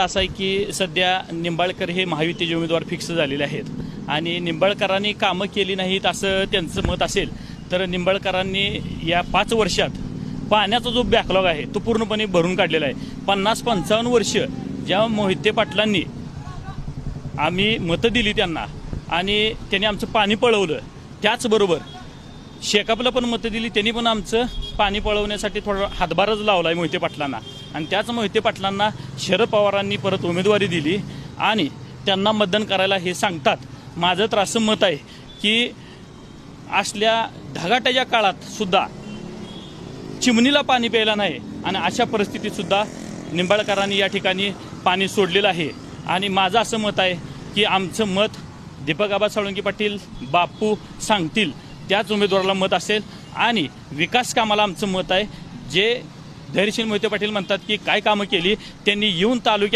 असं आहे की सध्या निंबाळकर हे महायुतीचे उमेदवार फिक्स झालेले आहेत आणि निंबाळकरांनी कामं केली नाहीत असं त्यांचं मत असेल तर निंबाळकरांनी या 5 वर्षात पाण्याचा जो बॅकलॉग आहे तो पूर्णपणे भरून काढलेला आहे। 50-55 वर्ष ज्या मोहिते पाटलांनी आम्ही मतं दिली त्यांना आणि त्यांनी आमचं पाणी पळवलं, त्याचबरोबर शेकापला पण मतं दिली, त्यांनी पण आमचं पाणी पळवण्यासाठी थोडा हातभारच लावला आहे मोहिते पाटलांना। आणि त्याच मोहिते पाटलांना शरद पवारांनी परत उमेदवारी दिली आणि त्यांना मतदान करायला हे सांगतात। माझं तर असं मत आहे की असल्या ढगाट्याच्या काळात सुद्धा चिमणीला पाणी प्यायला नाही आणि अशा परिस्थितीत सुद्धा निंबाळकरांनी या ठिकाणी पाणी सोडलेलं आहे। आणि माझं असं मत आहे की आमचं मत दीपक आबा साळुंखे पाटील बापू सांगतील त्याच उमेदवाराला मत असेल आणि विकास कामाला आमचं मत आहे। जे धैर्यशील मोहिते पाटील म्हणतात की काय कामं केली त्यांनी येऊन तालुक्यात